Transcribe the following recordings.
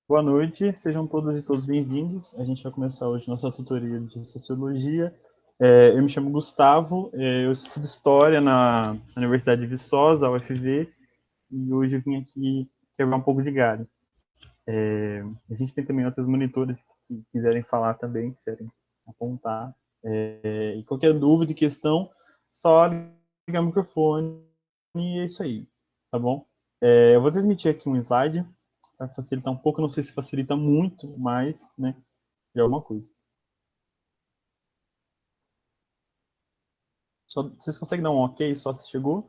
Boa noite, sejam todas e todos bem-vindos. A gente vai começar hoje nossa tutoria de Sociologia. Eu me chamo Gustavo, eu estudo História na Universidade de Viçosa, UFV, e hoje eu vim aqui quebrar um pouco de galho. A gente tem também outros monitores que quiserem falar também, quiserem apontar. E qualquer dúvida e questão, só ligar o microfone e é isso aí, tá bom? Eu vou transmitir aqui um slide para facilitar um pouco, não sei se facilita muito, mas, né, de alguma coisa. Vocês conseguem dar um ok só se chegou?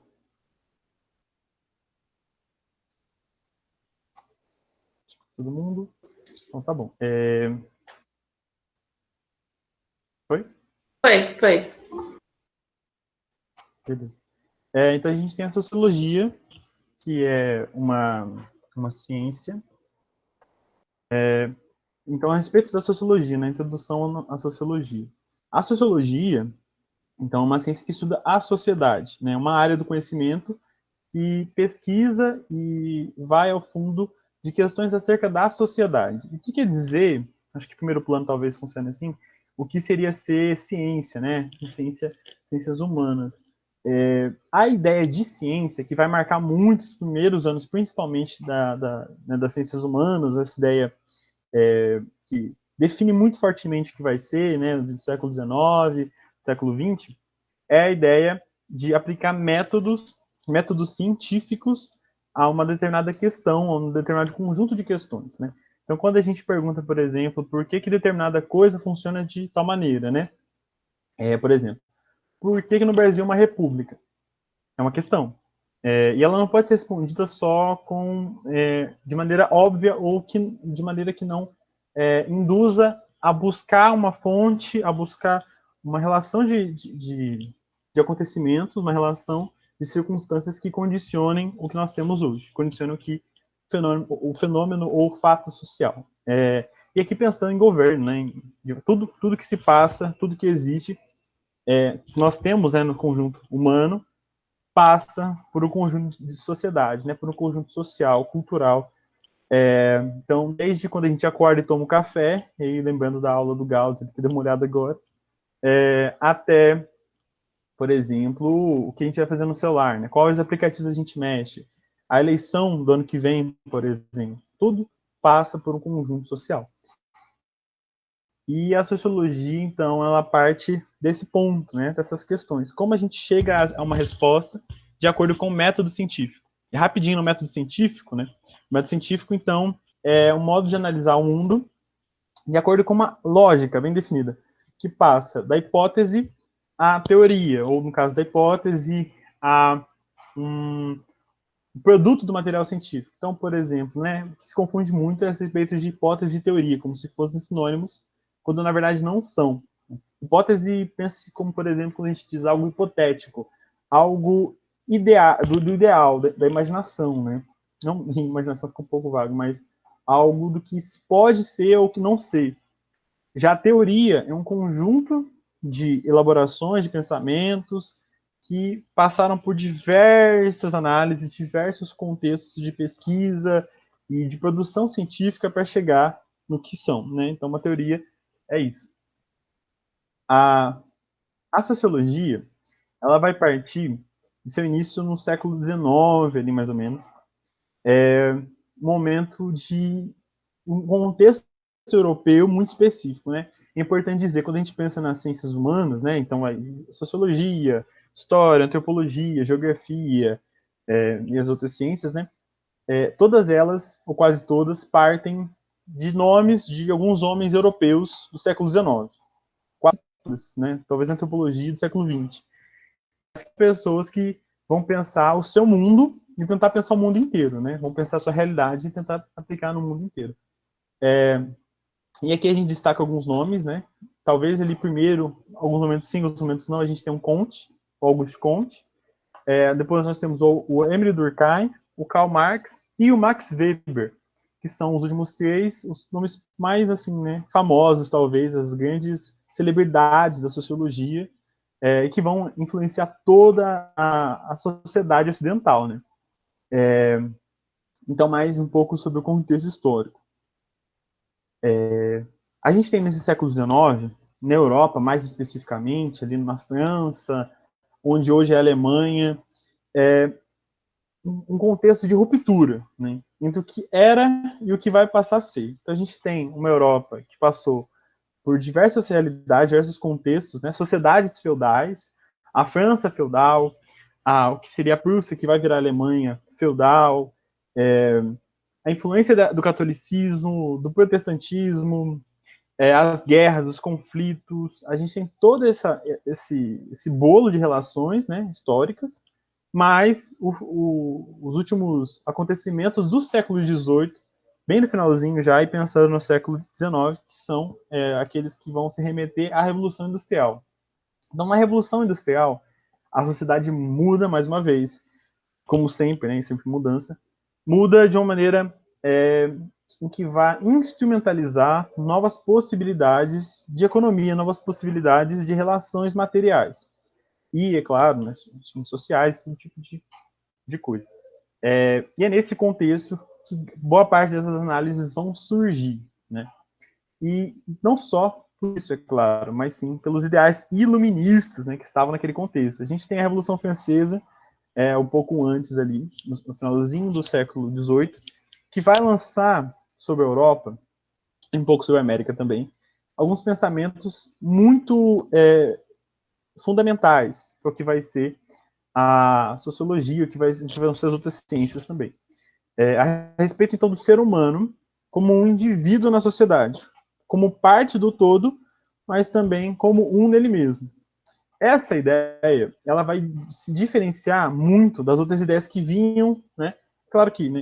Todo mundo? Então tá bom. Foi? Foi. Beleza. Então a gente tem a sociologia, que é uma ciência. Então, a respeito da sociologia, na introdução à sociologia. A sociologia, então, é uma ciência que estuda a sociedade, né? Uma área do conhecimento que pesquisa e vai ao fundo de questões acerca da sociedade. O que quer dizer, acho que o primeiro plano talvez funcione assim, o que seria ser ciência, né? Ciências humanas. A ideia de ciência, que vai marcar muitos primeiros anos, principalmente né, das ciências humanas, essa ideia que define muito fortemente o que vai ser, né, do século XIX, século XX, é a ideia de aplicar métodos científicos a uma determinada questão, a um determinado conjunto de questões, né? Então, quando a gente pergunta, por exemplo, por que determinada coisa funciona de tal maneira, né? Por exemplo, por que no Brasil é uma república? É uma questão. E ela não pode ser respondida só de maneira óbvia ou de maneira que não induza a buscar uma fonte, a buscar uma relação de acontecimentos, uma relação de circunstâncias que condicionem o que nós temos hoje, condicionem o fenômeno ou o fato social. E aqui pensando em governo, né, em tudo que se passa, tudo que existe, nós temos, né, no conjunto humano, passa por um conjunto de sociedade, né, por um conjunto social, cultural. Então, desde quando a gente acorda e toma um café, e lembrando da aula do Gauss, que deu uma olhada agora, até, por exemplo, o que a gente vai fazer no celular, né? Quais aplicativos a gente mexe, a eleição do ano que vem, por exemplo, tudo passa por um conjunto social. E a sociologia, então, ela parte desse ponto, né, dessas questões. Como a gente chega a uma resposta de acordo com o método científico. E rapidinho no método científico, né? O método científico, então, é um modo de analisar o mundo de acordo com uma lógica bem definida, que passa da hipótese à teoria, ou no caso da hipótese, a um produto do material científico. Então, por exemplo, né, se confunde muito a respeito de hipótese e teoria, como se fossem sinônimos, quando na verdade não são. Hipótese, pense como, por exemplo, quando a gente diz algo hipotético, algo do ideal, da imaginação, né? Não, imaginação fica um pouco vago, mas algo do que pode ser ou que não ser. Já a teoria é um conjunto de elaborações, de pensamentos, que passaram por diversas análises, diversos contextos de pesquisa e de produção científica para chegar no que são, né? Então, uma teoria é isso. A sociologia, ela vai partir de seu início no século XIX, ali mais ou menos, momento de um contexto europeu muito específico, né? É importante dizer, quando a gente pensa nas ciências humanas, né, então sociologia, história, antropologia, geografia e as outras ciências, né, todas elas, ou quase todas, partem de nomes de alguns homens europeus do século XIX. Quase todas, né? Talvez a antropologia do século XX. Pessoas que vão pensar o seu mundo e tentar pensar o mundo inteiro, né? Vão pensar a sua realidade e tentar aplicar no mundo inteiro. E aqui a gente destaca alguns nomes, né? Talvez ele primeiro, alguns momentos sim, outros momentos não, a gente tem um Comte, o Auguste Comte. Depois nós temos o Emile Durkheim, o Karl Marx e o Max Weber, que são os últimos três, os nomes mais assim, né, famosos, talvez, as grandes celebridades da sociologia, que vão influenciar toda a sociedade ocidental, né? Então, mais um pouco sobre o contexto histórico. A gente tem nesse século XIX, na Europa, mais especificamente, ali na França, onde hoje é a Alemanha, um contexto de ruptura, né, entre o que era e o que vai passar a ser. Então a gente tem uma Europa que passou por diversas realidades, diversos contextos, né, sociedades feudais, a França feudal, o que seria a Prússia, que vai virar a Alemanha feudal, a influência do catolicismo, do protestantismo, as guerras, os conflitos, a gente tem todo esse bolo de relações, né, históricas, mas os últimos acontecimentos do século XVIII, bem no finalzinho já, e pensando no século XIX, que são aqueles que vão se remeter à Revolução Industrial. Então, na Revolução Industrial, a sociedade muda mais uma vez, como sempre, né, sempre mudança, muda de uma maneira em que vai instrumentalizar novas possibilidades de economia, novas possibilidades de relações materiais. E, é claro, né, sociais, todo tipo de coisa. E é nesse contexto que boa parte dessas análises vão surgir, né? E não só por isso, é claro, mas sim pelos ideais iluministas, né, que estavam naquele contexto. A gente tem a Revolução Francesa, um pouco antes ali, no finalzinho do século XVIII, que vai lançar sobre a Europa, e um pouco sobre a América também, alguns pensamentos muito fundamentais para o que vai ser a sociologia, o que vão ser as outras ciências também. A respeito, então, do ser humano como um indivíduo na sociedade, como parte do todo, mas também como um nele mesmo. Essa ideia, ela vai se diferenciar muito das outras ideias que vinham, né? Claro que, né,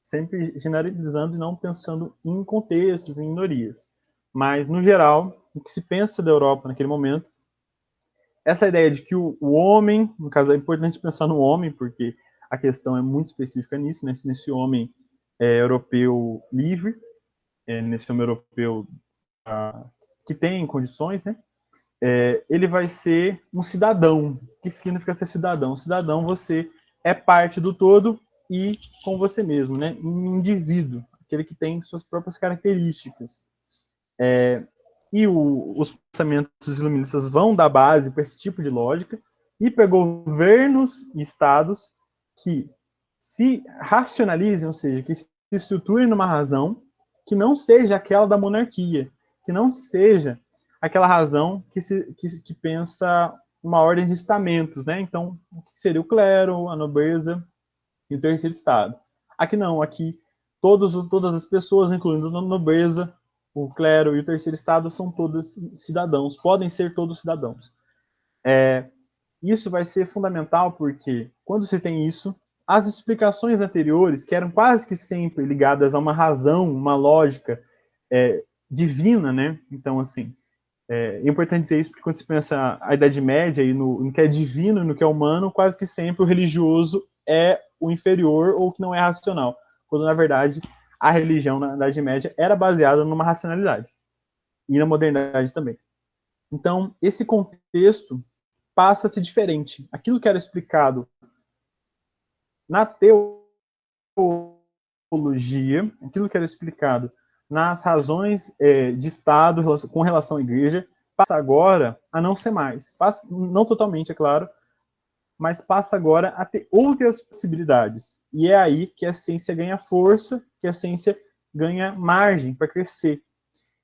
sempre generalizando e não pensando em contextos, em minorias. Mas, no geral, o que se pensa da Europa naquele momento, essa ideia de que o homem, no caso é importante pensar no homem, porque a questão é muito específica nisso, né? Nesse homem europeu livre, nesse homem europeu que tem condições, né? Ele vai ser um cidadão. O que significa ser cidadão? Cidadão, você é parte do todo e com você mesmo, né? Um indivíduo, aquele que tem suas próprias características. Os pensamentos iluministas vão dar base para esse tipo de lógica e para governos e estados que se racionalizem, ou seja, que se estruturem numa razão que não seja aquela da monarquia, que não seja aquela razão que pensa uma ordem de estamentos, né? Então, o que seria o clero, a nobreza e o terceiro estado. Aqui não, aqui todas as pessoas, incluindo a nobreza, o clero e o terceiro estado, são todos cidadãos, podem ser todos cidadãos. Isso vai ser fundamental porque, quando se tem isso, as explicações anteriores, que eram quase que sempre ligadas a uma razão, uma lógica divina, né? Então, assim, é importante dizer isso porque quando se pensa a Idade Média e no que é divino e no que é humano, quase que sempre o religioso é o inferior ou o que não é racional, quando na verdade a religião na Idade Média era baseada numa racionalidade e na modernidade também. Então, esse contexto passa a ser diferente. Aquilo que era explicado na teologia, aquilo que era explicado nas razões de Estado com relação à igreja, passa agora a não ser mais. Passa, não totalmente, é claro, mas passa agora a ter outras possibilidades. E é aí que a ciência ganha força, que a ciência ganha margem para crescer.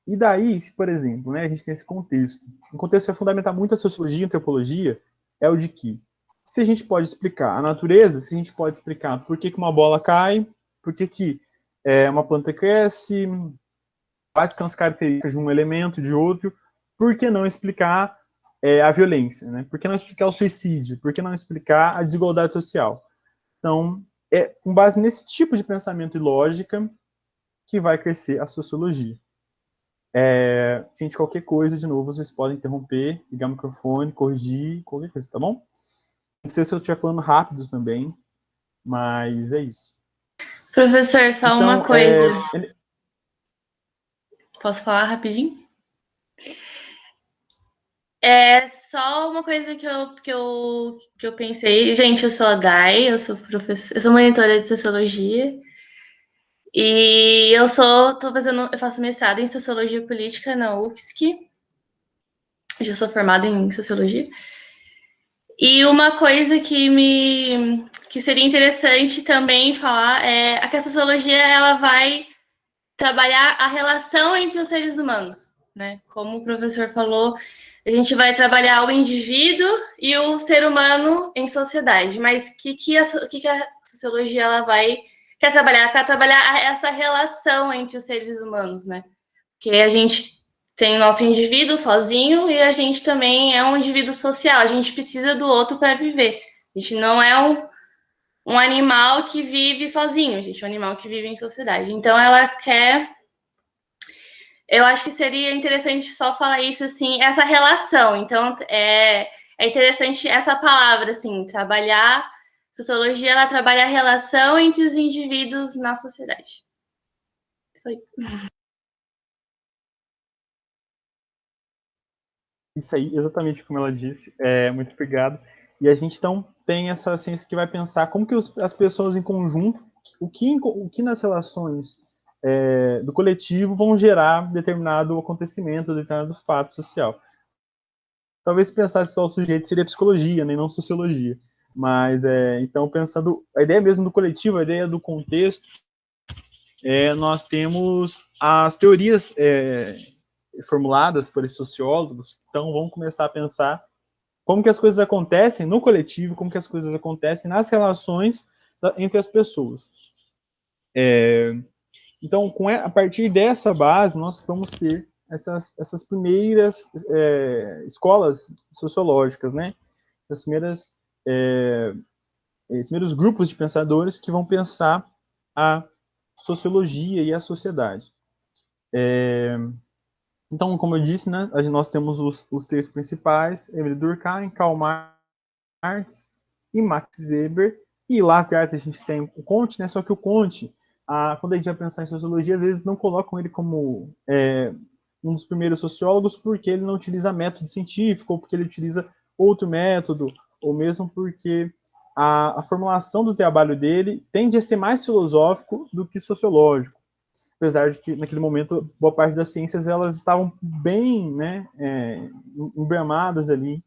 E daí, se, por exemplo, né, a gente tem esse contexto, um contexto que vai fundamentar muito a sociologia e a antropologia, é o de que, se a gente pode explicar a natureza, se a gente pode explicar por que uma bola cai, por que uma planta cresce, quais são as características de um elemento, de outro, por que não explicar a violência, né? Por que não explicar o suicídio? Por que não explicar a desigualdade social? Então, é com base nesse tipo de pensamento e lógica que vai crescer a sociologia. Gente, qualquer coisa, de novo, vocês podem interromper, ligar o microfone, corrigir, qualquer coisa, tá bom? Não sei se eu estiver falando rápido também, mas é isso. Professor, só então, uma coisa. Posso falar rapidinho? É só uma coisa que eu pensei. Gente, eu sou a Dai, eu sou professora, eu sou monitora de sociologia. E eu faço mestrado em Sociologia Política na UFSC. Já sou formada em Sociologia. E uma coisa que seria interessante também falar é que a sociologia ela vai trabalhar a relação entre os seres humanos, né? Como o professor falou, a gente vai trabalhar o indivíduo e o ser humano em sociedade. Mas o que a sociologia ela quer trabalhar? Quer trabalhar essa relação entre os seres humanos, né? Porque a gente tem o nosso indivíduo sozinho e a gente também é um indivíduo social. A gente precisa do outro para viver. A gente não é um animal que vive sozinho, a gente é um animal que vive em sociedade. Então, ela quer. Eu acho que seria interessante só falar isso, assim, essa relação. Então, é interessante essa palavra, assim, trabalhar. Sociologia, ela trabalha a relação entre os indivíduos na sociedade. Só isso. Isso aí, exatamente como ela disse. Muito obrigado. E a gente, então, tem essa ciência que vai pensar como que as pessoas em conjunto, o que nas relações do coletivo vão gerar determinado acontecimento, determinado fato social. Talvez se pensasse só o sujeito seria psicologia, né, não sociologia. Mas, então, pensando a ideia mesmo do coletivo, a ideia do contexto, nós temos as teorias formuladas por esses sociólogos, então vamos começar a pensar como que as coisas acontecem no coletivo, como que as coisas acontecem nas relações entre as pessoas. Então, a partir dessa base, nós vamos ter essas primeiras escolas sociológicas, né? As primeiras, os primeiros grupos de pensadores que vão pensar a sociologia e a sociedade. Então, como eu disse, né, nós temos os três principais, Emile Durkheim, Karl Marx e Max Weber, e lá atrás a gente tem o Comte, né, só que o Comte, quando a gente vai pensar em sociologia, às vezes não colocam ele como um dos primeiros sociólogos porque ele não utiliza método científico, ou porque ele utiliza outro método, ou mesmo porque a formulação do trabalho dele tende a ser mais filosófico do que sociológico. Apesar de que, naquele momento, boa parte das ciências elas estavam bem, né, embramadas ali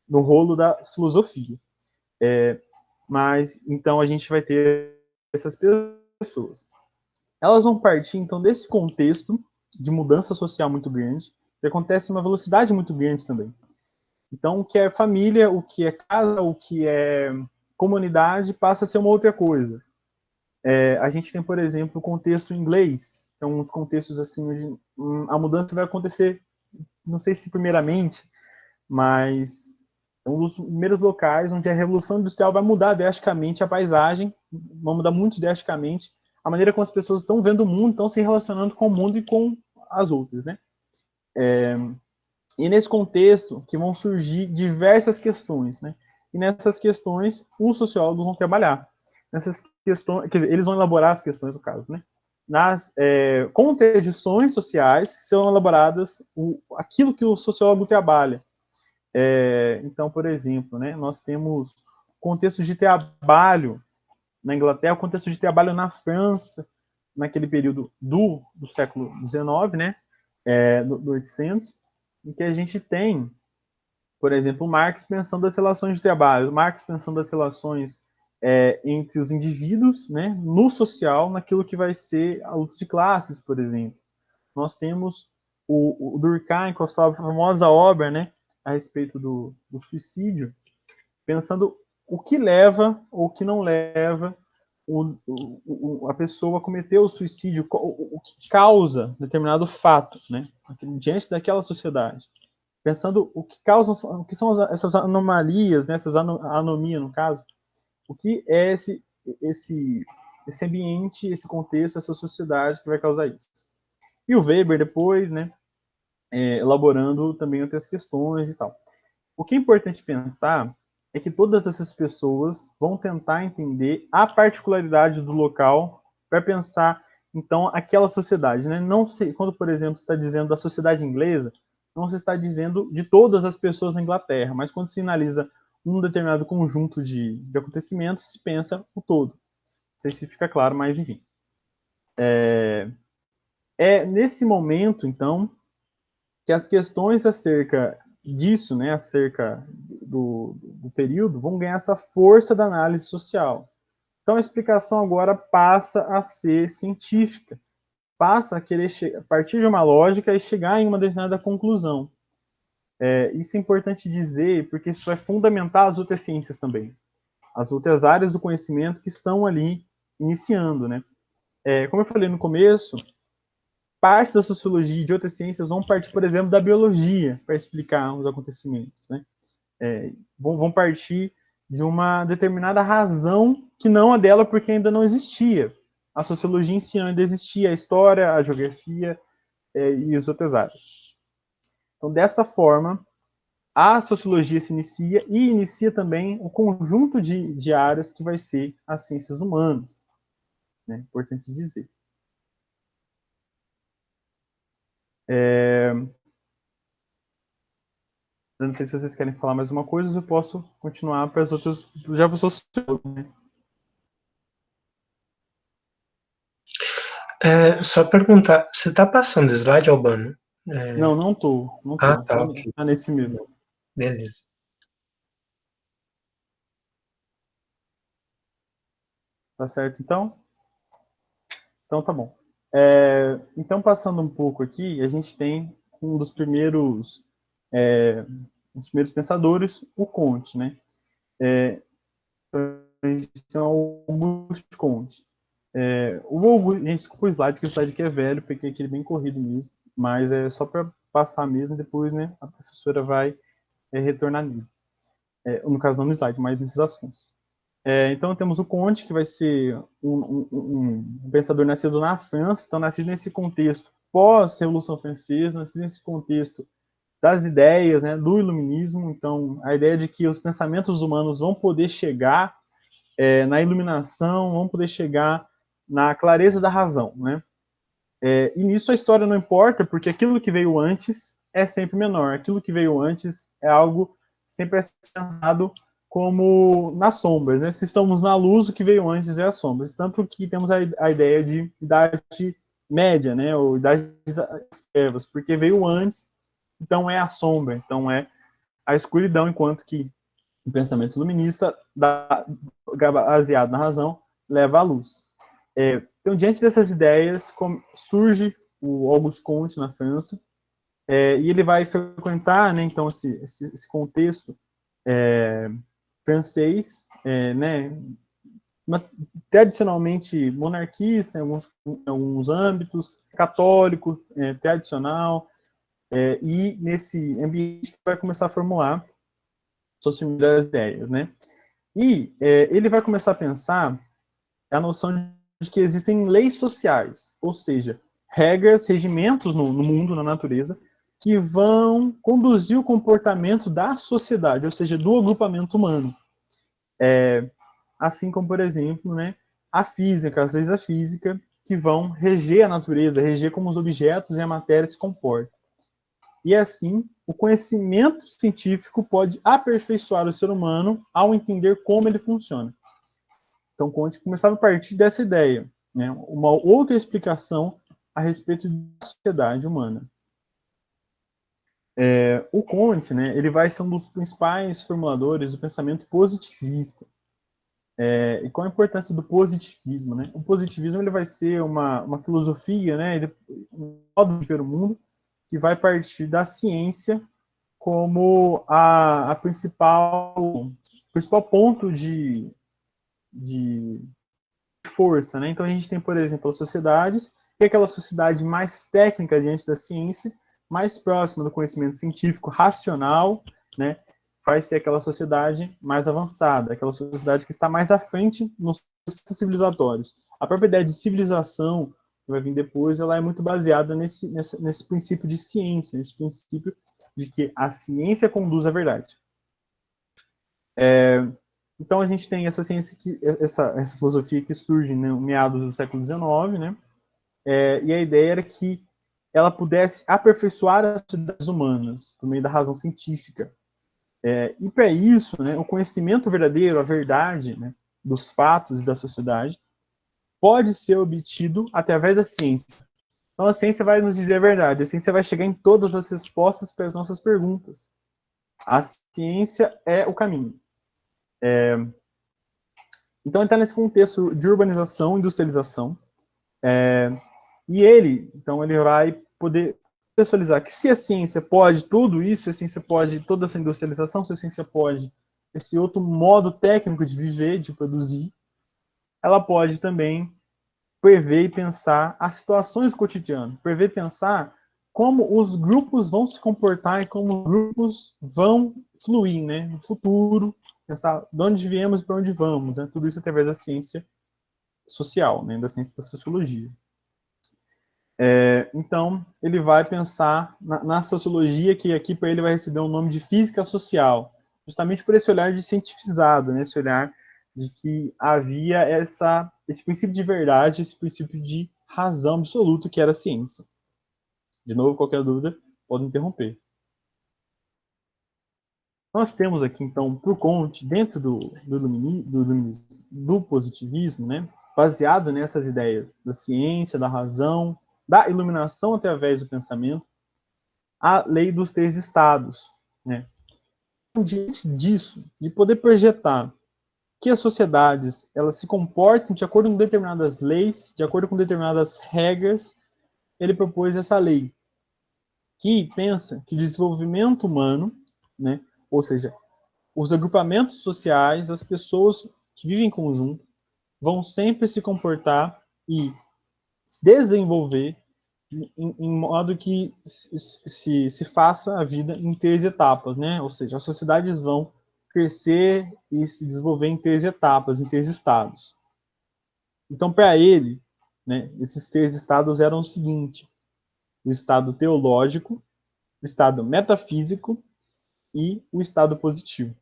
no rolo da filosofia. Mas, então, a gente vai ter essas pessoas. Elas vão partir, então, desse contexto de mudança social muito grande, que acontece em uma velocidade muito grande também. Então, o que é família, o que é casa, o que é comunidade, passa a ser uma outra coisa. A gente tem, por exemplo, o contexto inglês, então uns contextos assim, onde a mudança vai acontecer, não sei se primeiramente, mas é um dos primeiros locais onde a Revolução Industrial vai mudar drasticamente a paisagem, vai mudar muito drasticamente a maneira como as pessoas estão vendo o mundo, estão se relacionando com o mundo e com as outras, né? E nesse contexto que vão surgir diversas questões, né? E nessas questões, os sociólogos vão trabalhar. Nessas questões, quer dizer, eles vão elaborar as questões, no caso, né? Nas contradições sociais que são elaboradas, aquilo que o sociólogo trabalha. Então, por exemplo, né, nós temos contextos de trabalho na Inglaterra, contexto de trabalho na França, naquele período do século XIX, né, do 800, em que a gente tem, por exemplo, Marx pensando as relações de trabalho, Marx pensando as relações entre os indivíduos, né, no social, naquilo que vai ser a luta de classes, por exemplo. Nós temos o Durkheim com a sua famosa obra, né, a respeito do suicídio, pensando o que leva ou o que não leva a pessoa a cometer o suicídio, o que causa determinado fato, né, diante daquela sociedade. Pensando o que causa, o que são essas anomalias, né, essas anomias, no caso, o que é esse ambiente, esse contexto, essa sociedade que vai causar isso. E o Weber depois, né, elaborando também outras questões e tal. O que é importante pensar é que todas essas pessoas vão tentar entender a particularidade do local para pensar, então, aquela sociedade, né? Não sei, quando, por exemplo, se está dizendo da sociedade inglesa, não se está dizendo de todas as pessoas na Inglaterra, mas quando se analisa um determinado conjunto de acontecimentos, se pensa o todo. Não sei se fica claro, mas enfim. É nesse momento, então, que as questões acerca disso, né, acerca do período, vão ganhar essa força da análise social. Então, a explicação agora passa a ser científica, passa a querer partir de uma lógica e chegar em uma determinada conclusão. Isso é importante dizer, porque isso vai fundamentar as outras ciências também, as outras áreas do conhecimento que estão ali iniciando, né? Como eu falei no começo, parte da sociologia e de outras ciências vão partir, por exemplo, da biologia para explicar os acontecimentos, né? Vão partir de uma determinada razão que não a dela, porque ainda não existia. A sociologia em si ainda existia, a história, a geografia e as outras áreas. Então, dessa forma, a sociologia se inicia e inicia também o conjunto de áreas que vai ser as ciências humanas, né? Importante dizer. Eu não sei se vocês querem falar mais uma coisa, ou eu posso continuar para as outras. Já para o sociólogo, né? Só perguntar, você está passando slide, Albano? Não, não tô. Não tô. Ah, tá, ok. Tá nesse mesmo. Beleza. Tá certo, então? Então tá bom. Então, passando um pouco aqui, a gente tem um dos primeiros pensadores, o Comte, né? A gente tem o Auguste Comte. O Auguste, gente, desculpa o slide, porque o slide aqui é velho, peguei aquele bem corrido mesmo, mas é só para passar mesmo, depois, né, a professora vai retornar nele. No caso, não no slide, mas nesses assuntos. Então, temos o Comte, que vai ser um pensador nascido na França, então nascido nesse contexto pós-Revolução Francesa, nascido nesse contexto das ideias, né, do iluminismo, então a ideia de que os pensamentos humanos vão poder chegar na iluminação, vão poder chegar na clareza da razão, né? E nisso a história não importa, porque aquilo que veio antes é sempre menor, aquilo que veio antes é algo sempre pensado como nas sombras, né? Se estamos na luz, o que veio antes é as sombras. Tanto que temos a ideia de idade média, né? Ou idade das trevas, porque veio antes, então é a sombra, então é a escuridão, enquanto que o pensamento iluminista, baseado na razão, leva à luz. Então, diante dessas ideias, surge o Auguste Comte na França, e ele vai frequentar, né, então, esse contexto francês, né, tradicionalmente monarquista em alguns âmbitos, católico, tradicional, e nesse ambiente que vai começar a formular suas primeiras ideias, né? E ele vai começar a pensar a noção de que existem leis sociais, ou seja, regras, regimentos no mundo, na natureza, que vão conduzir o comportamento da sociedade, ou seja, do agrupamento humano. Assim como, por exemplo, né, a física, as leis da física, que vão reger a natureza, reger como os objetos e a matéria se comportam. E assim, o conhecimento científico pode aperfeiçoar o ser humano ao entender como ele funciona. Então, Comte começava a partir dessa ideia, né? Uma outra explicação a respeito da sociedade humana. O Comte, né, ele vai ser um dos principais formuladores do pensamento positivista. E qual a importância do positivismo, né? O positivismo ele vai ser uma filosofia, né, um modo de ver o mundo que vai partir da ciência como a principal ponto de força, né? Então a gente tem, por exemplo, as sociedades, que é aquela sociedade mais técnica diante da ciência, mais próxima do conhecimento científico racional, né? Vai ser aquela sociedade mais avançada, aquela sociedade que está mais à frente nos civilizatórios. A própria ideia de civilização que vai vir depois, ela é muito baseada nesse princípio de ciência, nesse princípio de que a ciência conduz à verdade. Então a gente tem essa ciência, essa filosofia que surge no meados do século XIX, né? E a ideia era que ela pudesse aperfeiçoar as atividades humanas por meio da razão científica. E para isso, né, o conhecimento verdadeiro, a verdade, né, dos fatos e da sociedade, pode ser obtido através da ciência. Então, a ciência vai nos dizer a verdade. A ciência vai chegar em todas as respostas para as nossas perguntas. A ciência é o caminho. Então, ele está nesse contexto de urbanização, industrialização. E então, ele vai poder contextualizar que se a ciência pode tudo isso, se a ciência pode toda essa industrialização, se a ciência pode esse outro modo técnico de viver, de produzir, ela pode também prever e pensar as situações do cotidiano, prever e pensar como os grupos vão se comportar e como os grupos vão fluir, né, no futuro, pensar de onde viemos e para onde vamos, né, tudo isso através da ciência social, né, da ciência da sociologia. Então, ele vai pensar na sociologia, que aqui para ele vai receber um nome de física social, justamente por esse olhar de cientificizado, né, esse olhar de que havia esse princípio de verdade, esse princípio de razão absoluta que era a ciência. De novo, qualquer dúvida, pode interromper. Nós temos aqui, então, por Comte, dentro do positivismo, né, baseado nessas ideias da ciência, da razão, da iluminação através do pensamento, a lei dos 3 estados. Né? Diante disso, de poder projetar que as sociedades elas se comportam de acordo com determinadas leis, de acordo com determinadas regras, ele propôs essa lei, que pensa que o desenvolvimento humano, né, ou seja, os agrupamentos sociais, as pessoas que vivem em conjunto, vão sempre se comportar e se desenvolver em modo que se faça a vida em 3 etapas, né? Ou seja, as sociedades vão crescer e se desenvolver em 3 etapas, em 3 estados. Então, para ele, né, esses 3 estados eram o seguinte: o estado teológico, o estado metafísico e o estado positivo.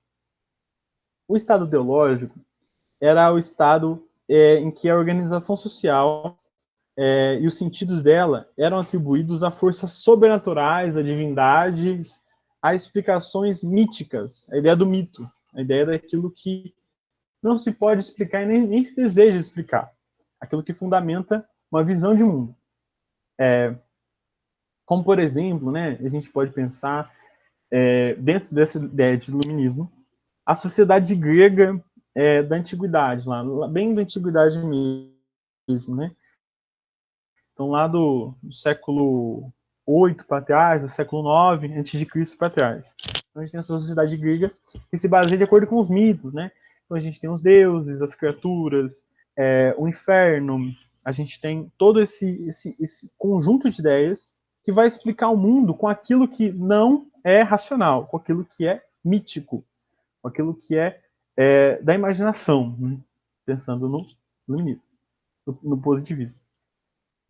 O estado teológico era o estado em que a organização social e os sentidos dela eram atribuídos a forças sobrenaturais, a divindades, a explicações míticas, a ideia do mito, a ideia daquilo que não se pode explicar e nem se deseja explicar, aquilo que fundamenta uma visão de mundo. Como, por exemplo, né, a gente pode pensar, dentro dessa ideia de iluminismo, a sociedade grega da antiguidade, lá, bem da antiguidade mesmo, né? Então, lá do século 8 para trás, do século 9 antes de Cristo para trás. Então, a gente tem essa sociedade grega que se baseia de acordo com os mitos, né? Então, a gente tem os deuses, as criaturas, o inferno, a gente tem todo esse conjunto de ideias que vai explicar o mundo com aquilo que não é racional, com aquilo que é mítico, com aquilo que é da imaginação, né? Pensando no positivismo.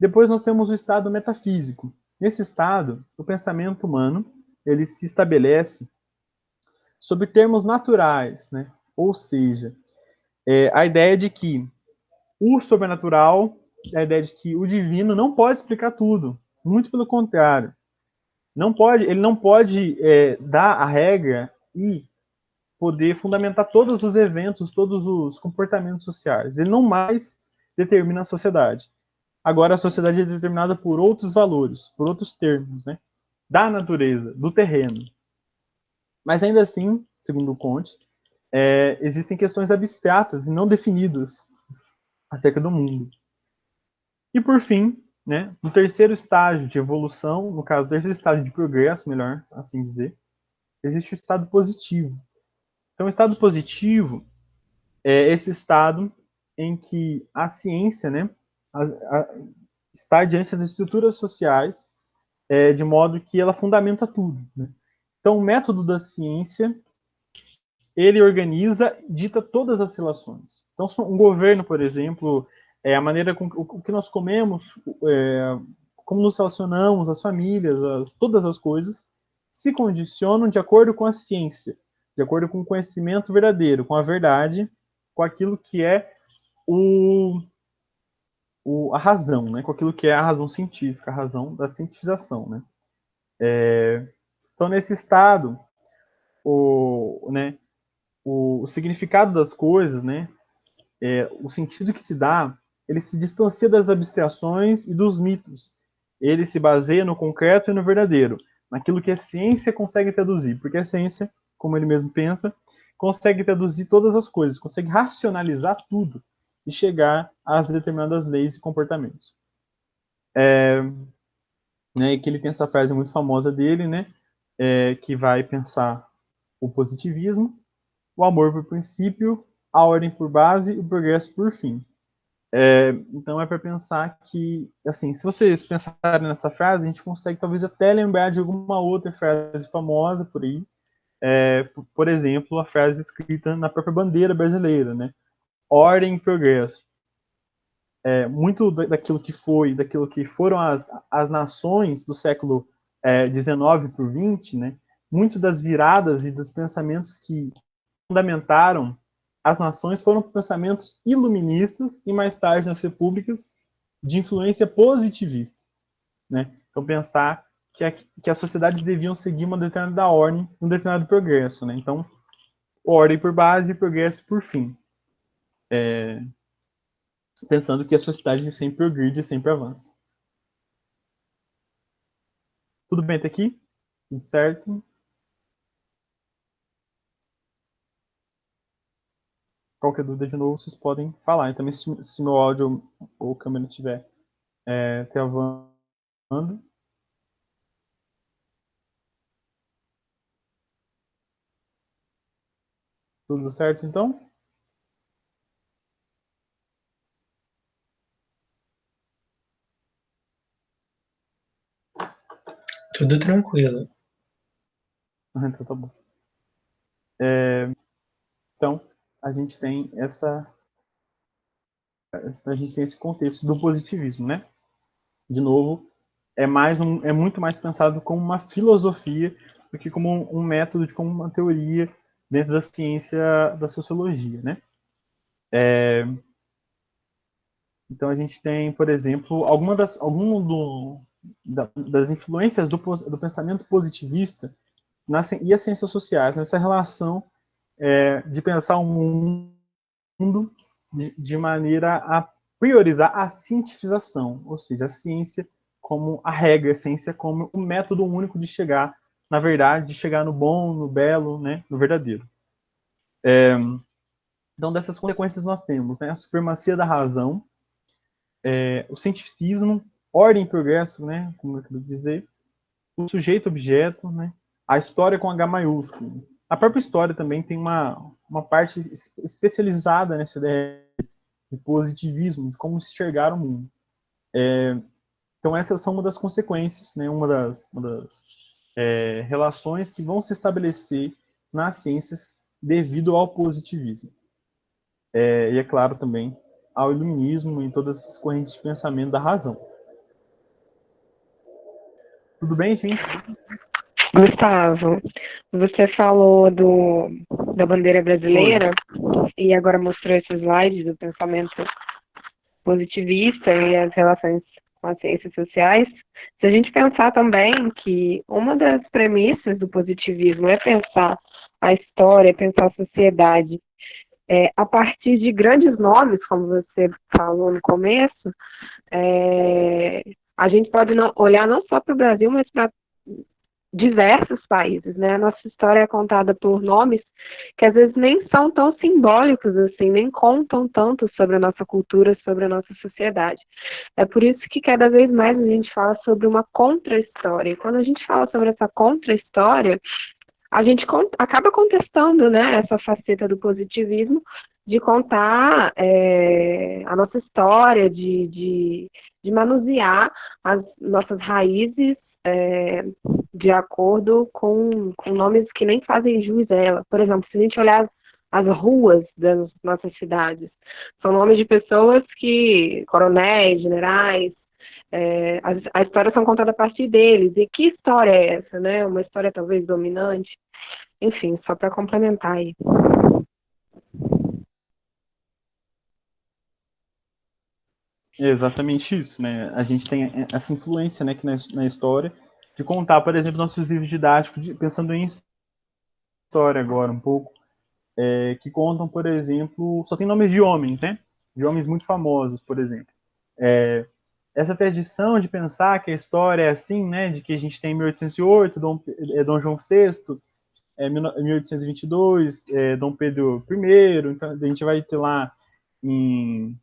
Depois nós temos o estado metafísico. Nesse estado, o pensamento humano ele se estabelece sobre termos naturais, né? Ou seja, a ideia de que o sobrenatural, a ideia de que o divino não pode explicar tudo. Muito pelo contrário. Ele não pode dar a regra e poder fundamentar todos os eventos, todos os comportamentos sociais. Ele não mais determina a sociedade. Agora a sociedade é determinada por outros valores, por outros termos, né? Da natureza, do terreno. Mas ainda assim, segundo o Comte, existem questões abstratas e não definidas acerca do mundo. E por fim, né, no terceiro estágio de evolução, no caso, terceiro estágio de progresso, melhor assim dizer, existe o estado positivo. Então, o estado positivo é esse estado em que a ciência, né, está diante das estruturas sociais de modo que ela fundamenta tudo. Né? Então, o método da ciência, ele organiza, dita todas as relações. Então, um governo, por exemplo, a maneira com o que nós comemos, como nos relacionamos, as famílias, todas as coisas, se condicionam de acordo com a ciência, de acordo com o conhecimento verdadeiro, com a verdade, com aquilo que é a razão, né? Com aquilo que é a razão científica, a razão da cientificação, né? Então, nesse estado, o significado das coisas, né? O sentido que se dá ele se distancia das abstrações e dos mitos. Ele se baseia no concreto e no verdadeiro, naquilo que a ciência consegue traduzir, porque a ciência, como ele mesmo pensa, consegue traduzir todas as coisas, consegue racionalizar tudo e chegar às determinadas leis e comportamentos. E que ele tem essa frase muito famosa dele, né, que vai pensar o positivismo, o amor por princípio, a ordem por base e o progresso por fim. Então é para pensar que, assim, se vocês pensarem nessa frase, a gente consegue talvez até lembrar de alguma outra frase famosa por aí, por exemplo, a frase escrita na própria bandeira brasileira, né? Ordem e progresso. Muito daquilo que foram as nações do século XIX para o XX, né? Muito das viradas e dos pensamentos que fundamentaram as nações foram pensamentos iluministas e mais tarde nas repúblicas de influência positivista, né? Então pensar que as sociedades deviam seguir uma determinada ordem, um determinado progresso, né? Então, ordem por base e progresso por fim. Pensando que a sociedade sempre progride e sempre avança. Tudo bem até aqui? Tudo certo? Qualquer dúvida, de novo, vocês podem falar. E também, se meu áudio ou câmera estiver travando. Tudo certo, então? Tudo tranquilo. Então tá bom. Então, a gente tem esse contexto do positivismo, né? De novo, é muito mais pensado como uma filosofia do que como um método, como uma teoria dentro da ciência da sociologia, né? Então a gente tem, por exemplo, algumas das influências do pensamento positivista e as ciências sociais nessa relação de pensar o mundo de maneira a priorizar a cientifização, ou seja, a ciência como a regra, a ciência como o método único de chegar na verdade, de chegar no bom, no belo, né, no verdadeiro. Então, dessas consequências nós temos, né, a supremacia da razão, o cientificismo, ordem e progresso, né, como eu quero dizer, o sujeito-objeto, né, a história com H maiúsculo. A própria história também tem uma parte especializada nessa ideia de positivismo, de como enxergar o mundo. Então essas são uma das consequências, né, uma das relações que vão se estabelecer nas ciências devido ao positivismo. E é claro também ao iluminismo e todas as correntes de pensamento da razão. Tudo bem, gente? Gustavo, você falou da bandeira brasileira e agora mostrou esse slide do pensamento positivista e as relações com as ciências sociais. Se a gente pensar também que uma das premissas do positivismo é pensar a história, pensar a sociedade a partir de grandes nomes, como você falou no começo, a gente pode olhar não só para o Brasil, mas para diversos países, né? A nossa história é contada por nomes que às vezes nem são tão simbólicos assim, nem contam tanto sobre a nossa cultura, sobre a nossa sociedade. É por isso que cada vez mais a gente fala sobre uma contra-história. E quando a gente fala sobre essa contra-história, a gente acaba contestando, né, essa faceta do positivismo de contar a nossa história, de manusear as nossas raízes de acordo com nomes que nem fazem jus a ela. Por exemplo, se a gente olhar as ruas das nossas cidades, são nomes de pessoas coronéis, generais, a história são contadas a partir deles. E que história é essa, né? Uma história talvez dominante? Enfim, só para complementar aí. É exatamente isso, né? A gente tem essa influência, né, que na história, de contar, por exemplo, nossos livros didáticos, pensando em história agora um pouco, que contam, por exemplo, só tem nomes de homens, né? de homens muito famosos, por exemplo. Essa tradição de pensar que a história é assim, né, de que a gente tem 1808, Dom João VI, 1822, Dom Pedro I, então a gente vai ter lá em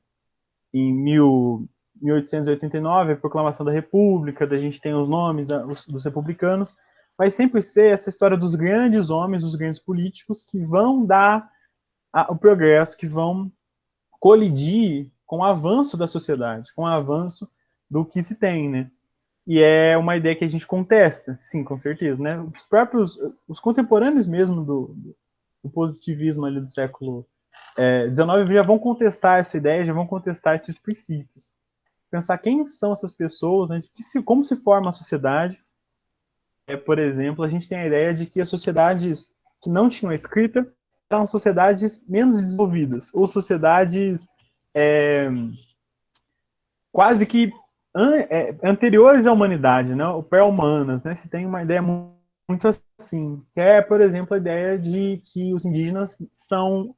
1889 a proclamação da República, da gente tem os nomes dos republicanos, vai sempre ser essa história dos grandes homens, dos grandes políticos que vão dar o progresso, que vão colidir com o avanço da sociedade, com o avanço do que se tem, né? E é uma ideia que a gente contesta, sim, com certeza, né? Os contemporâneos mesmo do positivismo ali do século XIX já vão contestar essa ideia, já vão contestar esses princípios. Pensar quem são essas pessoas, né? Como se forma a sociedade. Por exemplo, a gente tem a ideia de que as sociedades que não tinham escrita eram sociedades menos desenvolvidas, ou sociedades quase que anteriores à humanidade, né? Ou pré-humanas, né? Se tem uma ideia muito assim, que é, por exemplo, a ideia de que os indígenas são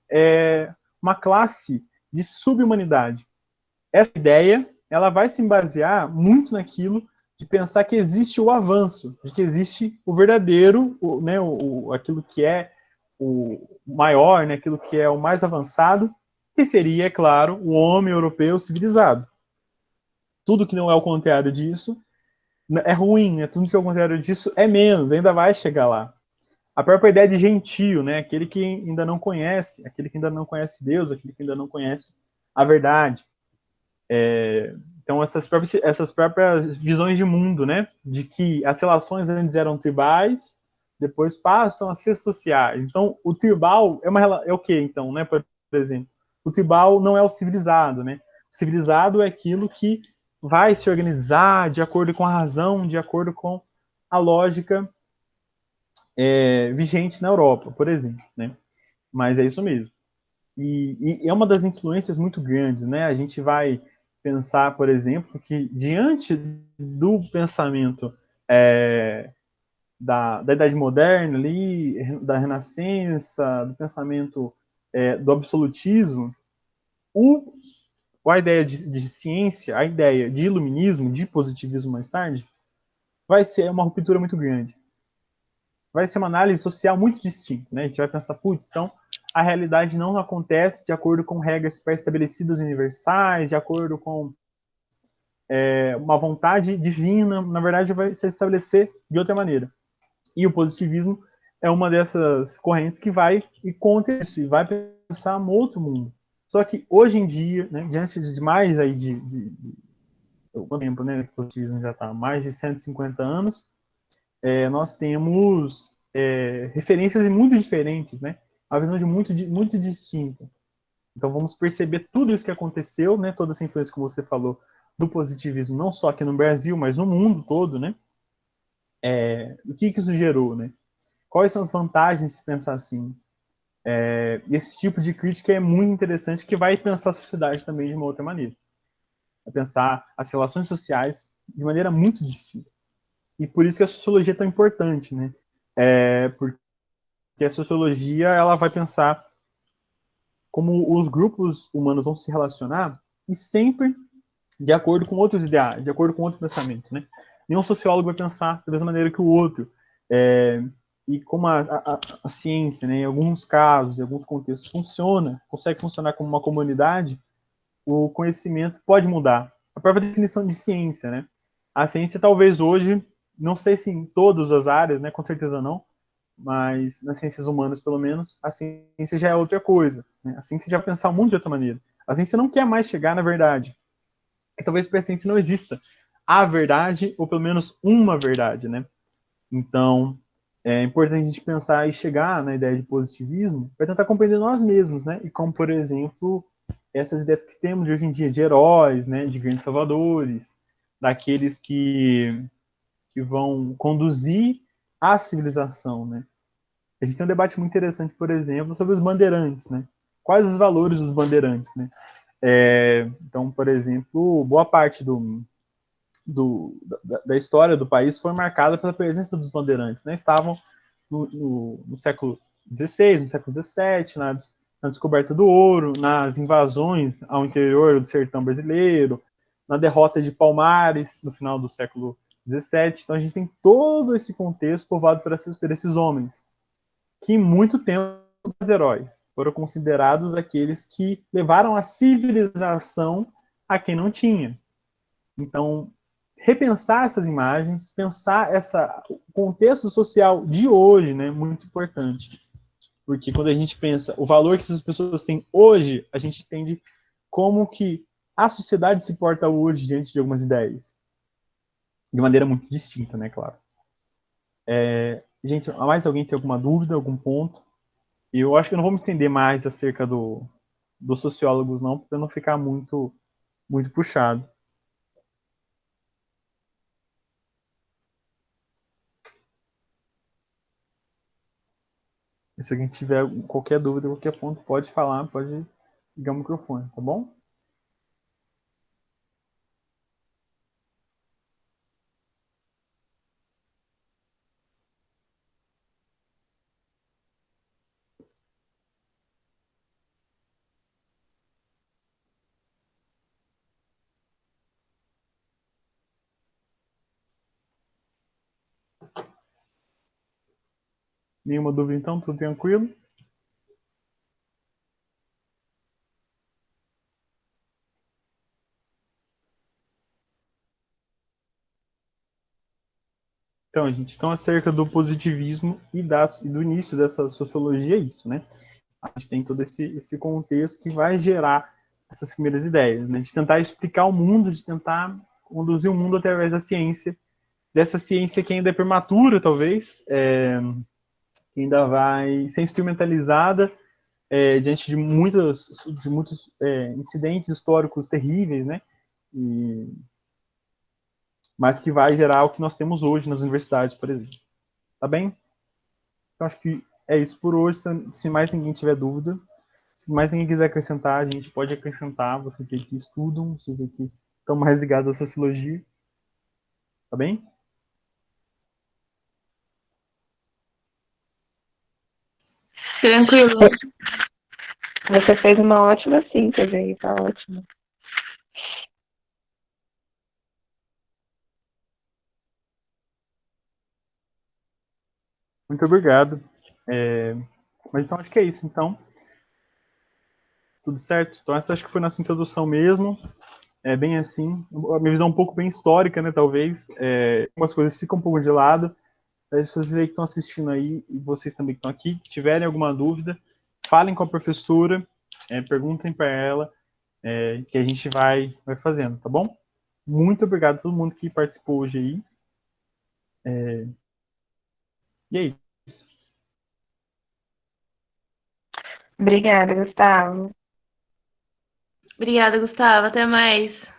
uma classe de sub-humanidade. Essa ideia, ela vai se basear muito naquilo de pensar que existe o avanço, de que existe o verdadeiro, né, aquilo que é o maior, né, aquilo que é o mais avançado, que seria, é claro, o homem europeu civilizado. Tudo que não é o contrário disso é ruim, né? Tudo que é o contrário disso é menos, ainda vai chegar lá. A própria ideia de gentio, né? Aquele que ainda não conhece, aquele que ainda não conhece Deus, aquele que ainda não conhece a verdade. Então, essas próprias visões de mundo, né? De que as relações antes eram tribais, depois passam a ser sociais. Então, o tribal é o quê, então, né? Por exemplo, o tribal não é o civilizado, né? O civilizado é aquilo que vai se organizar de acordo com a razão, de acordo com a lógica vigente na Europa, por exemplo, né? Mas é isso mesmo. E é uma das influências muito grandes, né? A gente vai pensar, por exemplo, que diante do pensamento da Idade Moderna, ali, da Renascença, do pensamento do absolutismo, a ideia de ciência, a ideia de iluminismo, de positivismo mais tarde, vai ser uma ruptura muito grande. Vai ser uma análise social muito distinta, né? A gente vai pensar, putz, então a realidade não acontece de acordo com regras pré-estabelecidas universais, de acordo com uma vontade divina, na verdade vai se estabelecer de outra maneira. E o positivismo é uma dessas correntes que vai e contra isso, e vai pensar um outro mundo. Só que hoje em dia, né, diante de mais aí o tempo, né, que o positivismo já está há mais de 150 anos, nós temos referências muito diferentes, né? A visão muito distinta. Então vamos perceber tudo isso que aconteceu, né? Toda essa influência que você falou do positivismo, não só aqui no Brasil, mas no mundo todo, né? O que isso gerou, né? Quais são as vantagens de se pensar assim? Esse tipo de crítica é muito interessante, que vai pensar a sociedade também de uma outra maneira. Vai pensar as relações sociais de maneira muito distinta. E por isso que a sociologia é tão importante, né? Porque a sociologia, ela vai pensar como os grupos humanos vão se relacionar, e sempre de acordo com outros ideais, de acordo com outro pensamento, né? Nenhum sociólogo vai pensar da mesma maneira que o outro. E como a ciência, né, em alguns casos, em alguns contextos, consegue funcionar como uma comunidade, o conhecimento pode mudar. A própria definição de ciência, né? A ciência talvez hoje, não sei se em todas as áreas, né, com certeza não, mas nas ciências humanas, pelo menos, a ciência já é outra coisa, né? A ciência já vai pensar o mundo de outra maneira. A ciência não quer mais chegar na verdade. E talvez para a ciência não exista a verdade, ou pelo menos uma verdade, né? Então, é importante a gente pensar e chegar na ideia de positivismo para tentar compreender nós mesmos, né? E como, por exemplo, essas ideias que temos de hoje em dia de heróis, né? De grandes salvadores, daqueles que vão conduzir a civilização, né? A gente tem um debate muito interessante, por exemplo, sobre os bandeirantes, né? Quais os valores dos bandeirantes, né? Então, por exemplo, boa parte da história do país foi marcada pela presença dos bandeirantes, né? Estavam no século XVI, no século XVII, na descoberta do ouro, nas invasões ao interior do sertão brasileiro, na derrota de Palmares no final do século XVII. Então a gente tem todo esse contexto povoado por esses homens, que em muito tempo os heróis foram considerados aqueles que levaram a civilização a quem não tinha. Então, repensar essas imagens, pensar o contexto social de hoje, né, muito importante. Porque quando a gente pensa o valor que essas pessoas têm hoje, a gente entende como que a sociedade se porta hoje diante de algumas ideias. De maneira muito distinta, né, claro. Gente, mais alguém tem alguma dúvida, algum ponto? Eu acho que eu não vou me estender mais acerca dos sociólogos, não, para não ficar muito puxado. E se alguém tiver qualquer dúvida, qualquer ponto, pode falar, pode ligar o microfone, tá bom? Nenhuma dúvida, então? Tudo tranquilo? Então, gente, acerca do positivismo e do início dessa sociologia, é isso, né? A gente tem todo esse contexto que vai gerar essas primeiras ideias, né? De tentar explicar o mundo, de tentar conduzir o mundo através da ciência, dessa ciência que ainda é prematura, talvez, que ainda vai ser instrumentalizada diante de muitos incidentes históricos terríveis, né? Mas que vai gerar o que nós temos hoje nas universidades, por exemplo. Tá bem? Então, acho que é isso por hoje. Se mais ninguém tiver dúvida, se mais ninguém quiser acrescentar, a gente pode acrescentar. Vocês aqui estudam, vocês aqui estão mais ligados à sociologia. Tá bem? Tranquilo. Você fez uma ótima síntese aí, tá ótimo. Muito obrigado. Mas então acho que é isso. Então, tudo certo? Então essa acho que foi nossa introdução mesmo. É bem assim. A minha visão um pouco bem histórica, né? Talvez. Algumas coisas ficam um pouco de lado. Mas vocês aí que estão assistindo aí, e vocês também que estão aqui, que tiverem alguma dúvida, falem com a professora, perguntem para ela, que a gente vai fazendo, tá bom? Muito obrigado a todo mundo que participou hoje aí. E é isso. Obrigada, Gustavo. Obrigada, Gustavo. Até mais.